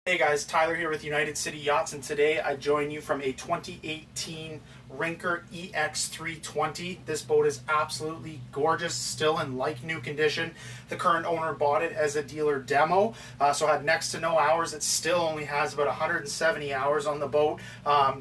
Hey guys, Tyler here with United City Yachts, and today I join you from a 2018 Rinker EX 320. This boat is absolutely gorgeous, still in like new condition. The current owner bought it as a dealer demo, so had next to no hours. It still only has about 170 hours on the boat.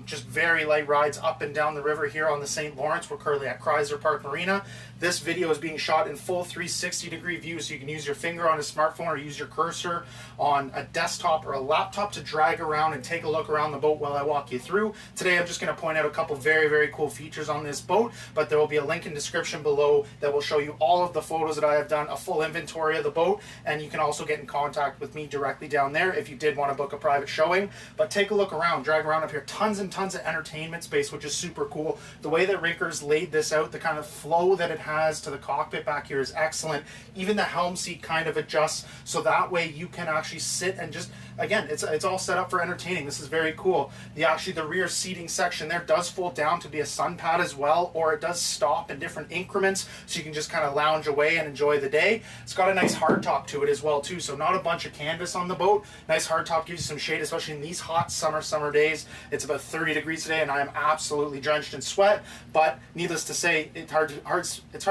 Just very light rides up and down the river here on the St. Lawrence. We're currently at Chrysler Park Marina. This video is being shot in full 360-degree view, so you can use your finger on a smartphone or use your cursor on a desktop or a laptop to drag around and take a look around the boat while I walk you through. Today I'm just going to point out a couple very cool features on this boat, but there will be a link in description below that will show you all of the photos that I have done, a full inventory of the boat, and you can also get in contact with me directly down there if you did want to book a private showing. But take a look around, drag around up here. Tons and tons of entertainment space, which is super cool. The way that Rinker's laid this out, the kind of flow that it has to the cockpit back here is excellent. Even the helm seat kind of adjusts, so that way you can actually sit and just, again, it's all set up for entertaining. This is very cool. The rear seating section there does fold down to be a sun pad as well, or it does stop in different increments, so you can just kind of lounge away and enjoy the day. It's got a nice hardtop to it as well too, so not a bunch of canvas on the boat. Nice hardtop, gives you some shade, especially in these hot summer days. It's about 30 degrees today and I am absolutely drenched in sweat, but needless to say, it's hard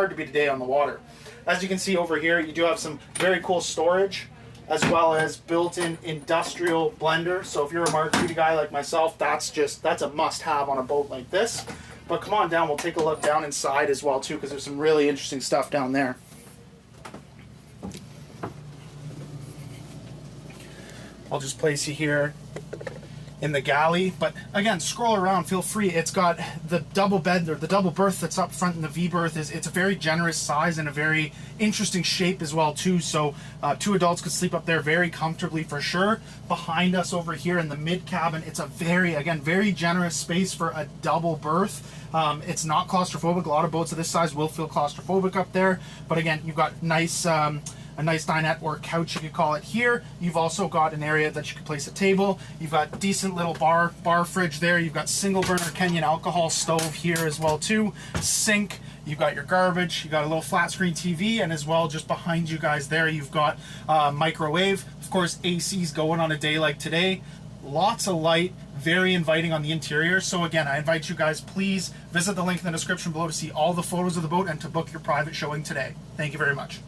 to be today on the water. As you can see over here, you do have some very cool storage, as well as built-in industrial blender. So if you're a marquee guy like myself, that's a must-have on a boat like this. But come on down, we'll take a look down inside as well too, because there's some really interesting stuff down there. I'll just place you here in the galley, but again, scroll around, feel free. It's got the double bed, or the double berth that's up front in the V berth. It's a very generous size and a very interesting shape as well too, so two adults could sleep up there very comfortably for sure. Behind us over here in the mid cabin, it's a very generous space for a double berth. It's not claustrophobic. A lot of boats of this size will feel claustrophobic up there, but again, you've got a nice dinette or couch, you could call it here. You've also got an area that you could place a table. You've got decent little bar fridge there. You've got single burner Kenyan alcohol stove here as well too. Sink. You've got your garbage. You've got a little flat screen TV, and as well, just behind you guys there, you've got microwave. Of course, AC's going on a day like today. Lots of light, very inviting on the interior. So again, I invite you guys, please visit the link in the description below to see all the photos of the boat and to book your private showing today. Thank you very much.